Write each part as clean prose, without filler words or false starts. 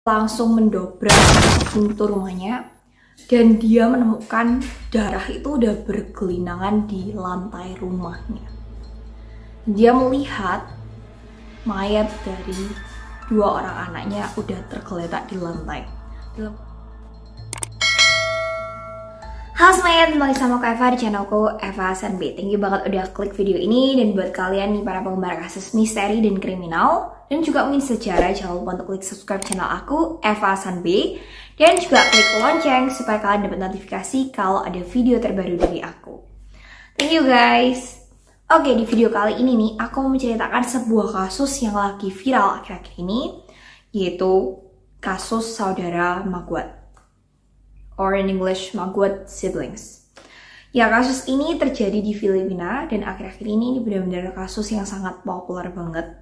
langsung mendobrak pintu rumahnya dan dia menemukan darah itu udah bergelinangan di lantai rumahnya. Dia melihat mayat dari 2 orang anaknya udah tergeletak di lantai. Halo semuanya, kembali sama aku Eva di channelku Eva Sanbi. Thank you banget udah klik video ini. Dan buat kalian nih para penggemar kasus misteri dan kriminal dan juga mungkin sejarah, jangan lupa untuk klik subscribe channel aku Eva Sanbi. Dan juga klik lonceng supaya kalian dapat notifikasi kalau ada video terbaru dari aku. Thank you guys. Oke, di video kali ini nih aku mau menceritakan sebuah kasus yang lagi viral akhir-akhir ini, yaitu kasus saudara Maguad, or in English Maguad siblings. Ya, kasus ini terjadi di Filipina dan akhir-akhir ini benar-benar kasus yang sangat populer banget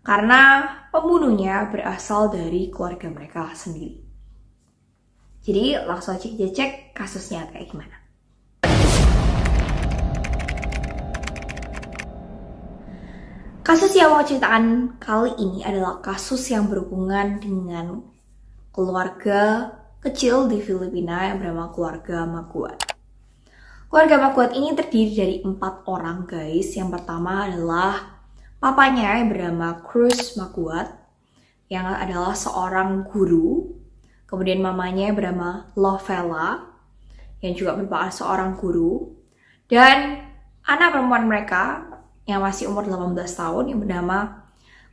karena pembunuhnya berasal dari keluarga mereka sendiri. Jadi langsung aja kita cek kasusnya kayak gimana. Kasus yang mau ceritakan kali ini adalah kasus yang berhubungan dengan keluarga kecil di Filipina yang bernama keluarga Maguad. Keluarga Maguad ini terdiri dari 4 orang guys. Yang pertama adalah papanya yang bernama Cruz Maguad, yang adalah seorang guru. Kemudian mamanya yang bernama Lovella, yang juga merupakan seorang guru. Dan anak perempuan mereka yang masih umur 18 tahun yang bernama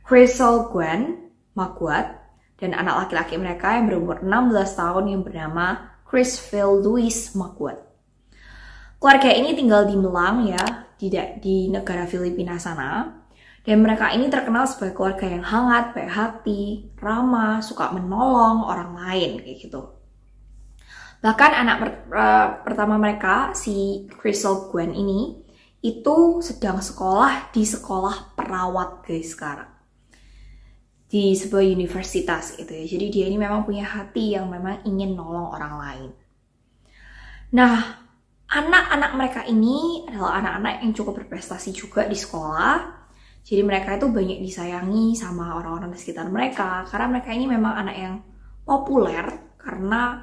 Crystal Gwen Maguad. Dan anak laki-laki mereka yang berumur 16 tahun yang bernama Chrisville Louis Maguad. Keluarga ini tinggal di Melang ya, di negara Filipina sana. Dan mereka ini terkenal sebagai keluarga yang hangat, baik hati, ramah, suka menolong orang lain kayak gitu. Bahkan anak pertama mereka, si Crystal Gwen ini, itu sedang sekolah di sekolah perawat guys sekarang. Di sebuah universitas gitu ya. Jadi dia ini memang punya hati yang memang ingin nolong orang lain. Nah, anak-anak mereka ini adalah anak-anak yang cukup berprestasi juga di sekolah. Jadi mereka itu banyak disayangi sama orang-orang di sekitar mereka. Karena mereka ini memang anak yang populer karena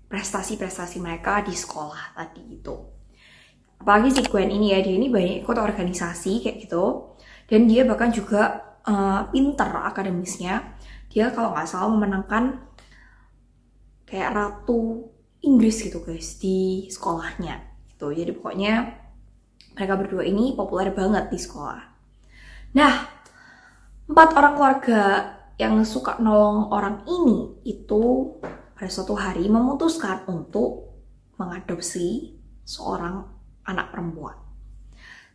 prestasi-prestasi mereka di sekolah tadi itu. Apalagi si Gwen ini ya, dia ini banyak ikut organisasi kayak gitu. Dan dia bahkan juga pinter akademisnya. Dia kalau nggak salah memenangkan kayak ratu Inggris gitu guys di sekolahnya gitu. Jadi pokoknya mereka berdua ini populer banget di sekolah. Nah, 4 orang keluarga yang suka nolong orang ini itu pada suatu hari memutuskan untuk mengadopsi seorang anak perempuan.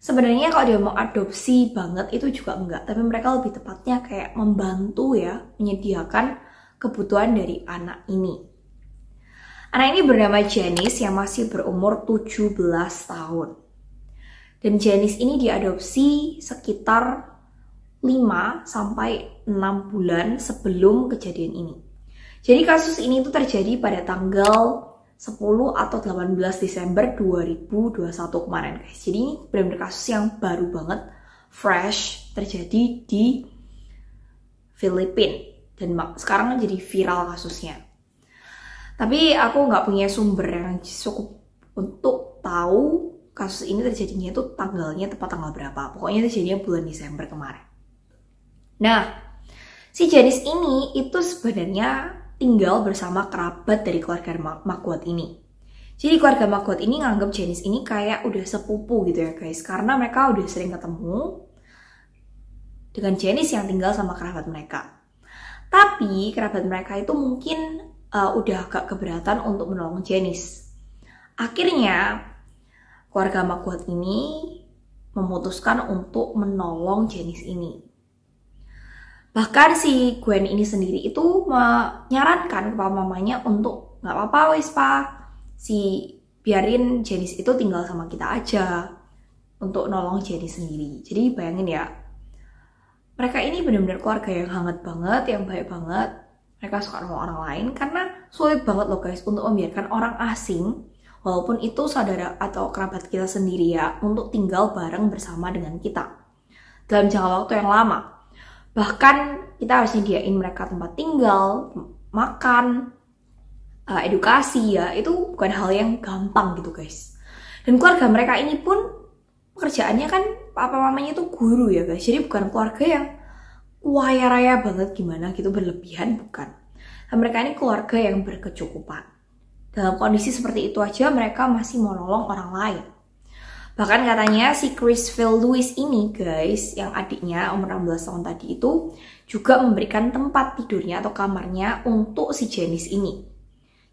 Sebenarnya kalau dia mau adopsi banget itu juga enggak, tapi mereka lebih tepatnya kayak membantu ya, menyediakan kebutuhan dari anak ini. Anak ini bernama Janice yang masih berumur 17 tahun. Dan Janice ini diadopsi sekitar 5 sampai 6 bulan sebelum kejadian ini. Jadi kasus ini tuh terjadi pada tanggal 10 atau 18 Desember 2021 kemarin guys. Jadi ini benar-benar kasus yang baru banget, fresh, terjadi di Filipina. Dan sekarang jadi viral kasusnya. Tapi aku nggak punya sumber yang cukup untuk tahu kasus ini terjadinya itu tanggalnya tepat tanggal berapa. Pokoknya terjadinya bulan Desember kemarin. Nah, si Janice ini itu sebenarnya tinggal bersama kerabat dari keluarga Maguad ini. Jadi keluarga Maguad ini nganggap Janice ini kayak udah sepupu gitu ya guys. Karena mereka udah sering ketemu dengan Janice yang tinggal sama kerabat mereka. Tapi kerabat mereka itu mungkin udah agak keberatan untuk menolong Janice. Akhirnya keluarga Maguad ini memutuskan untuk menolong Janice ini. Bahkan si Gwen ini sendiri itu menyarankan kepada mamanya untuk nggak apa-apa wis pa, biarin Janice itu tinggal sama kita aja untuk nolong Janice sendiri. Jadi bayangin ya, mereka ini benar-benar keluarga yang hangat banget, yang baik banget. Mereka suka nolong orang lain karena sulit banget loh guys untuk membiarkan orang asing, walaupun itu saudara atau kerabat kita sendiri ya, untuk tinggal bareng bersama dengan kita dalam jangka waktu yang lama. Bahkan kita harus nyediain mereka tempat tinggal, makan, edukasi ya. Itu bukan hal yang gampang gitu guys. Dan keluarga mereka ini pun pekerjaannya kan papa mamanya itu guru ya guys. Jadi bukan keluarga yang kaya raya banget gimana gitu, berlebihan, bukan. Dan mereka ini keluarga yang berkecukupan. Dalam kondisi seperti itu aja mereka masih mau nolong orang lain. Bahkan katanya si Chrisville Lewis ini guys, yang adiknya umur 16 tahun tadi itu juga memberikan tempat tidurnya atau kamarnya untuk si Janice ini.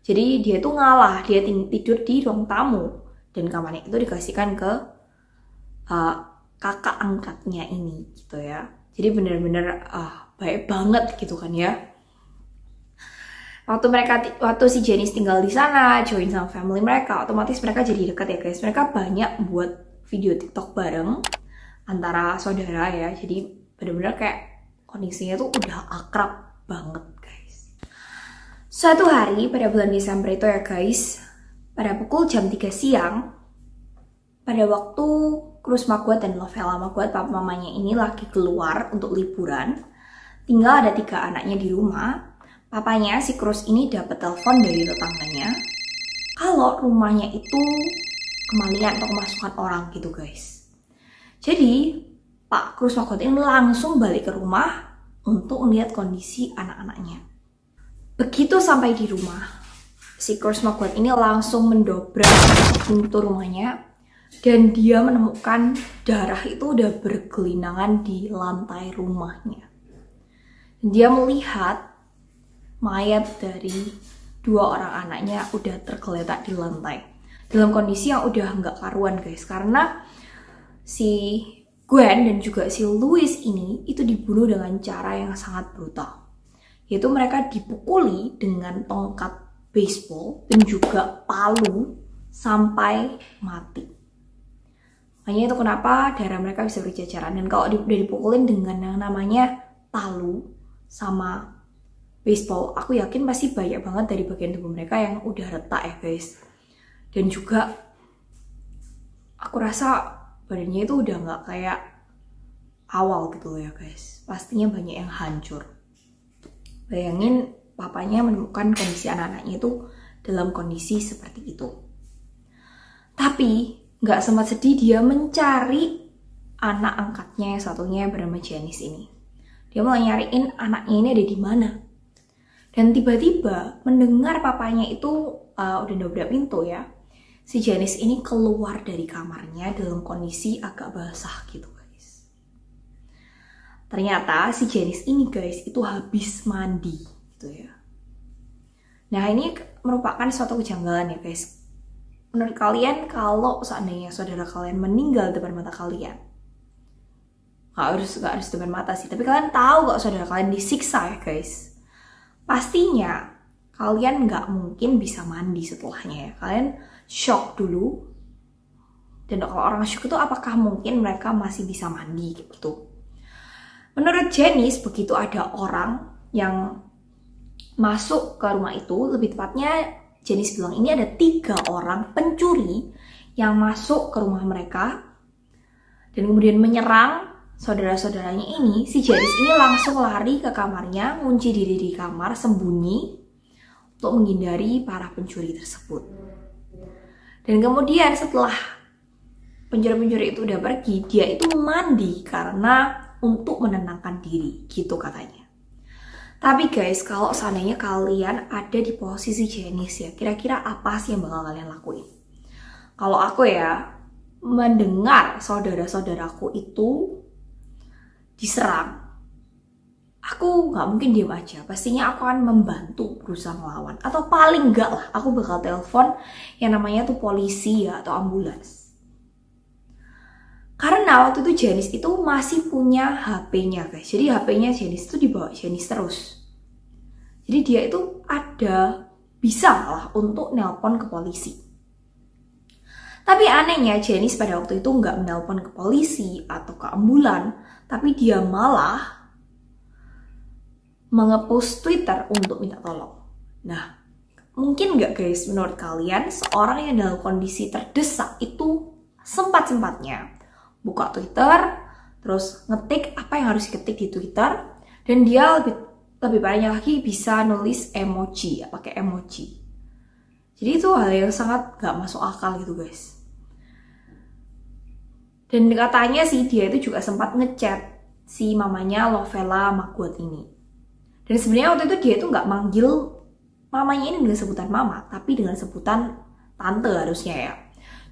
Jadi dia tuh ngalah, dia tidur di ruang tamu dan kamarnya itu dikasihkan ke kakak angkatnya ini gitu ya. Jadi bener-bener baik banget gitu kan ya. Waktu si Janice tinggal di sana, join sama family mereka, otomatis mereka jadi dekat ya guys. Mereka banyak buat video TikTok bareng antara saudara ya. Jadi bener-bener kayak kondisinya tuh udah akrab banget guys. Suatu hari pada bulan Desember itu ya guys, pada pukul jam 3 siang, pada waktu Cruz Maguad dan Lovella Maguad, papa mamanya ini lagi keluar untuk liburan, tinggal ada 3 anaknya di rumah. Papanya si Cruz ini dapat telepon dari tetangganya kalau rumahnya itu kemalian atau kemasukan orang gitu guys. Jadi Pak Cruz Maguad ini langsung balik ke rumah untuk melihat kondisi anak-anaknya. Begitu sampai di rumah, si Cruz Maguad ini langsung mendobrak pintu rumahnya dan dia menemukan darah itu udah bergelinangan di lantai rumahnya. Dan dia melihat mayat dari 2 orang anaknya udah tergeletak di lantai dalam kondisi yang udah nggak karuan guys, karena si Gwen dan juga si Louis ini itu dibunuh dengan cara yang sangat brutal, yaitu mereka dipukuli dengan tongkat baseball dan juga palu sampai mati. Makanya itu kenapa darah mereka bisa berjajaran. Dan kalau udah dipukulin dengan yang namanya palu sama baseball, aku yakin pasti banyak banget dari bagian tubuh mereka yang udah retak ya guys. Dan juga aku rasa badannya itu udah nggak kayak awal gitu loh ya guys. Pastinya banyak yang hancur. Bayangin papanya menemukan kondisi anak-anaknya itu dalam kondisi seperti itu. Tapi nggak sempat sedih, dia mencari anak angkatnya yang satunya yang bernama Janice ini. Dia mulai nyariin anaknya ini ada di mana. Dan tiba-tiba mendengar papanya itu udah dobrak pintu ya. Si Janice ini keluar dari kamarnya dalam kondisi agak basah gitu guys. Ternyata si Janice ini guys itu habis mandi gitu ya. Nah ini merupakan suatu kejanggalan ya guys. Menurut kalian kalau seandainya saudara kalian meninggal depan mata kalian, gak harus depan mata sih, tapi kalian tahu kok saudara kalian disiksa ya guys, pastinya kalian nggak mungkin bisa mandi setelahnya ya. Kalian shock dulu. Dan kalau orang shock itu apakah mungkin mereka masih bisa mandi gitu. Menurut Janice, begitu ada orang yang masuk ke rumah itu, lebih tepatnya Janice bilang ini ada 3 orang pencuri yang masuk ke rumah mereka dan kemudian menyerang saudara-saudaranya ini. Si Janice ini langsung lari ke kamarnya, ngunci diri di kamar, sembunyi untuk menghindari para pencuri tersebut. Dan kemudian setelah pencuri-pencuri itu udah pergi, dia itu mandi karena untuk menenangkan diri, gitu katanya. Tapi guys, kalau seandainya kalian ada di posisi Janice ya, kira-kira apa sih yang bakal kalian lakuin? Kalau aku ya, mendengar saudara-saudaraku itu diserang, aku nggak mungkin diam aja. Pastinya aku akan membantu berusaha melawan. Atau paling enggak lah, aku bakal telepon yang namanya tuh polisi ya, atau ambulans. Karena waktu itu Janice itu masih punya HP-nya guys. Jadi HP-nya Janice itu dibawa Janice terus. Jadi dia itu bisa lah untuk nelpon ke polisi. Tapi anehnya Janice pada waktu itu nggak menelpon ke polisi atau ke ambulan. Tapi dia malah nge-post Twitter untuk minta tolong. Nah, mungkin nggak guys menurut kalian seorang yang dalam kondisi terdesak itu sempat-sempatnya buka Twitter, terus ngetik apa yang harus diketik di Twitter, dan dia lebih parahnya lagi bisa nulis emoji, ya pakai emoji. Jadi itu hal yang sangat gak masuk akal gitu guys. Dan katanya sih dia itu juga sempat ngechat si mamanya Lovella Maguad ini. Dan sebenarnya waktu itu dia itu gak manggil mamanya ini dengan sebutan mama, tapi dengan sebutan tante harusnya ya.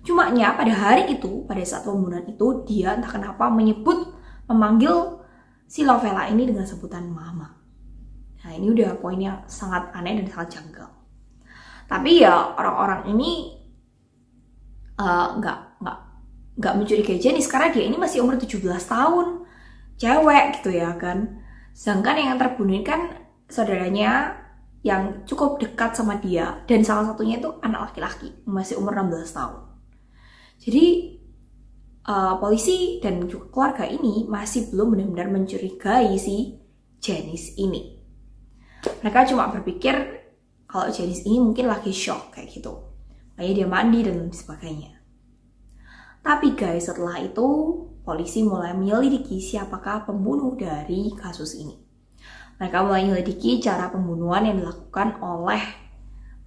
Cumanya pada hari itu, pada saat pembunuhan itu, dia entah kenapa memanggil si Lovella ini dengan sebutan mama. Nah ini udah poinnya sangat aneh dan sangat janggal. Tapi ya orang-orang ini nggak mencurigai Janice karena dia ini masih umur 17 tahun, cewek gitu ya kan. Sedangkan yang terbunuh kan saudaranya yang cukup dekat sama dia, dan salah satunya itu anak laki-laki masih umur 16 tahun. Jadi polisi dan juga keluarga ini masih belum benar-benar mencurigai si Janice ini. Mereka cuma berpikir kalau Janice ini mungkin lagi shock kayak gitu, makanya dia mandi dan sebagainya. Tapi guys, setelah itu polisi mulai menyelidiki siapakah pembunuh dari kasus ini. Mereka mulai menyelidiki cara pembunuhan yang dilakukan oleh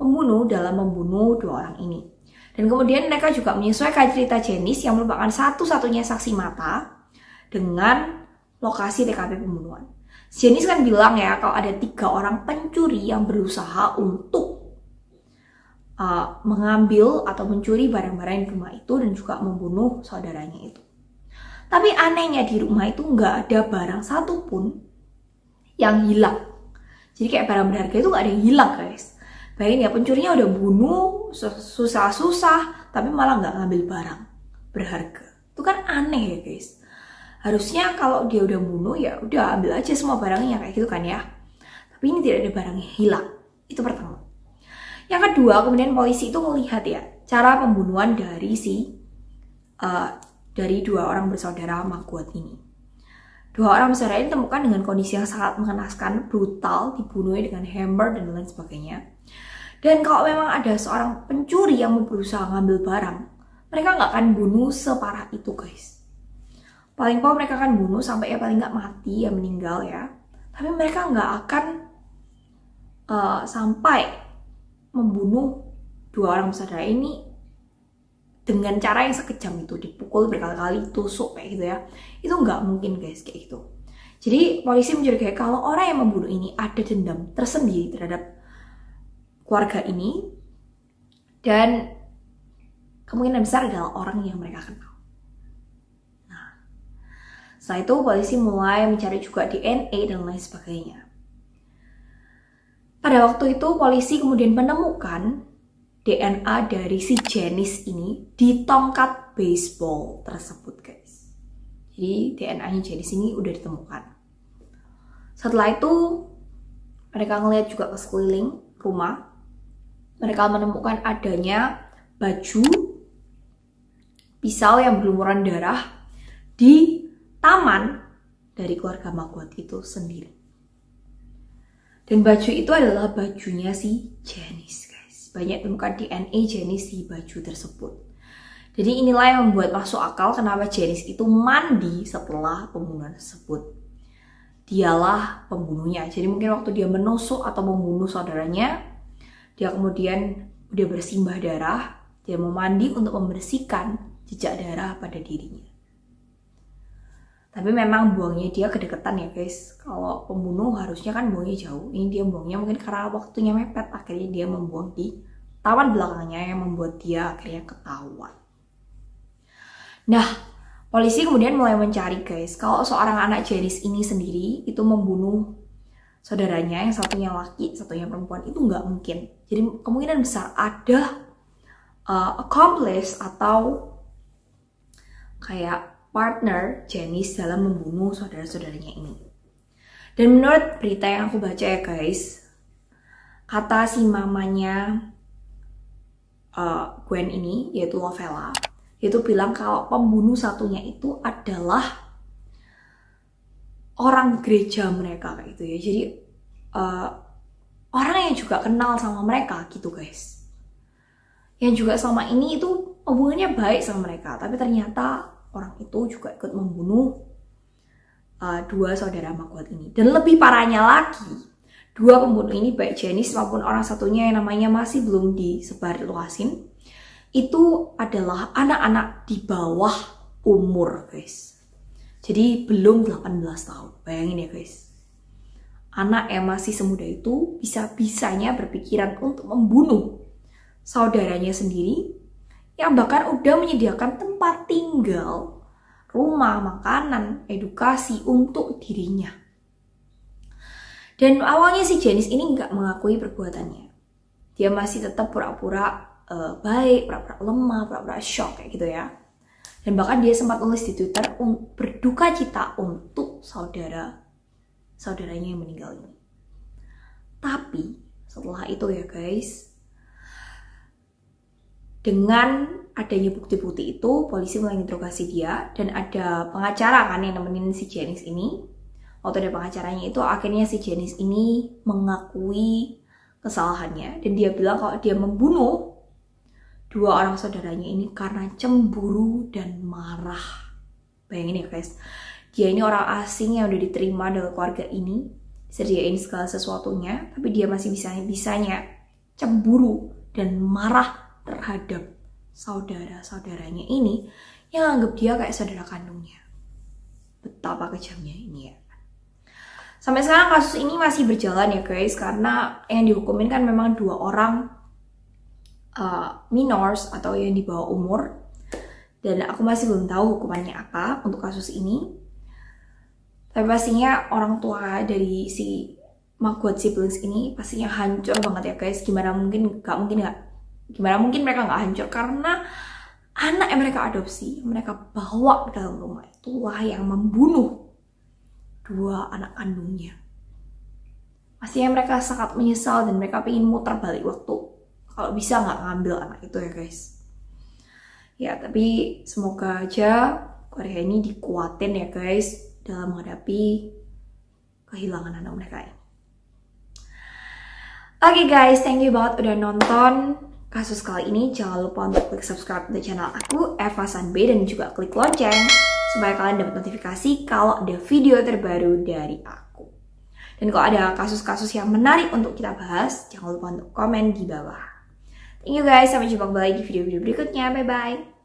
pembunuh dalam membunuh dua orang ini. Dan kemudian mereka juga menyesuaikan cerita Janice yang merupakan satu-satunya saksi mata dengan lokasi TKP pembunuhan. Janice kan bilang ya kalau ada 3 orang pencuri yang berusaha untuk mengambil atau mencuri barang-barang di rumah itu dan juga membunuh saudaranya itu. Tapi anehnya di rumah itu nggak ada barang satupun yang hilang. Jadi kayak barang berharga itu nggak ada yang hilang guys. Bayangin ya, pencurinya udah bunuh susah-susah tapi malah nggak ngambil barang berharga. Itu kan aneh ya guys. Harusnya kalau dia udah bunuh ya udah ambil aja semua barangnya kayak gitu kan ya. Tapi ini tidak ada barang yang hilang. Itu pertama. Yang kedua, kemudian polisi itu melihat ya cara pembunuhan dari dari 2 orang bersaudara Maguad ini. 2 orang bersaudara ini ditemukan dengan kondisi yang sangat mengenaskan, brutal, dibunuhnya dengan hammer dan lain sebagainya. Dan kalau memang ada seorang pencuri yang mau berusaha ngambil barang, mereka nggak akan bunuh separah itu guys. Paling paling mereka akan bunuh sampai ya paling nggak mati ya meninggal ya. Tapi mereka nggak akan sampai membunuh 2 orang bersaudara ini dengan cara yang sekejam itu, dipukul berkali-kali, tusuk kayak gitu ya. Itu nggak mungkin guys kayak gitu. Jadi polisi mencurigai kalau orang yang membunuh ini ada dendam tersendiri terhadap keluarga ini, dan kemungkinan besar adalah orang yang mereka kenal. Setelah itu polisi mulai mencari juga DNA dan lain sebagainya. Pada waktu itu polisi kemudian menemukan DNA dari si Janice ini di tongkat baseball tersebut guys. Jadi DNA-nya Janice ini udah ditemukan. Setelah itu mereka ngeliat juga ke sekeliling rumah. Mereka menemukan adanya baju, pisau yang berlumuran darah di taman dari keluarga Maguad itu sendiri. Dan baju itu adalah bajunya si Janice guys. Banyak temukan DNA Janice di baju tersebut. Jadi inilah yang membuat masuk akal kenapa Janice itu mandi setelah pembunuhan tersebut. Dialah pembunuhnya. Jadi mungkin waktu dia menusuk atau membunuh saudaranya, dia kemudian udah bersimbah darah, dia mau mandi untuk membersihkan jejak darah pada dirinya. Tapi memang buangnya dia kedekatan ya guys. Kalau pembunuh harusnya kan buangnya jauh. Ini dia buangnya mungkin karena waktunya mepet. Akhirnya dia membuang di taman belakangnya yang membuat dia akhirnya ketahuan. Nah, polisi kemudian mulai mencari guys. Kalau seorang anak Janice ini sendiri itu membunuh saudaranya, yang satunya laki, satunya perempuan, itu nggak mungkin. Jadi kemungkinan besar ada accomplice atau kayak partner Janice dalam membunuh saudara-saudaranya ini. Dan menurut berita yang aku baca ya guys, kata si mamanya Gwen ini, yaitu Lovella, itu bilang kalau pembunuh satunya itu adalah orang gereja mereka kayak gitu ya. Jadi orang yang juga kenal sama mereka gitu guys. Yang juga selama ini itu hubungannya baik sama mereka, tapi ternyata orang itu juga ikut membunuh dua saudara Maguad ini. Dan lebih parahnya lagi, dua pembunuh ini baik Janice maupun orang satunya yang namanya masih belum disebar luasin, itu adalah anak-anak di bawah umur, guys. Jadi belum 18 tahun. Bayangin ya, guys. Anak yang masih semuda itu bisa-bisanya berpikiran untuk membunuh saudaranya sendiri, yang bahkan udah menyediakan tempat tinggal, rumah, makanan, edukasi untuk dirinya. Dan awalnya si Janice ini nggak mengakui perbuatannya. Dia masih tetap pura-pura baik, pura-pura lemah, pura-pura shock kayak gitu ya. Dan bahkan dia sempat nulis di Twitter berduka cita untuk saudaranya yang meninggal ini. Tapi setelah itu ya guys, dengan adanya bukti-bukti itu, polisi mulai interogasi dia dan ada pengacara kan yang nemenin si Janice ini. Waktu ada pengacaranya itu, akhirnya si Janice ini mengakui kesalahannya dan dia bilang kalau dia membunuh dua orang saudaranya ini karena cemburu dan marah. Bayangin ya guys, dia ini orang asing yang udah diterima dengan keluarga ini, disediain segala sesuatunya, tapi dia masih bisanya cemburu dan marah terhadap saudara-saudaranya ini yang anggap dia kayak saudara kandungnya. Betapa kejamnya ini ya. Sampai sekarang kasus ini masih berjalan ya guys, karena yang dihukumin kan memang dua orang minors atau yang di bawah umur, dan aku masih belum tahu hukumannya apa untuk kasus ini. Tapi pastinya orang tua dari si Maguad siblings ini pastinya hancur banget ya guys. Gimana mungkin mereka nggak hancur, karena anak yang mereka adopsi, yang mereka bawa ke dalam rumah itulah yang membunuh dua anak kandungnya. Pastinya mereka sangat menyesal dan mereka pengen muter balik waktu, kalau bisa nggak ngambil anak itu ya guys. Ya tapi semoga aja keluarga ini dikuatin ya guys dalam menghadapi kehilangan anak mereka ini. Oke guys, thank you banget udah nonton kasus kali ini. Jangan lupa untuk klik subscribe di channel aku, Eva Sanbe, dan juga klik lonceng supaya kalian dapat notifikasi kalau ada video terbaru dari aku. Dan kalau ada kasus-kasus yang menarik untuk kita bahas, jangan lupa untuk komen di bawah. Thank you guys, sampai jumpa kembali di video-video berikutnya. Bye-bye.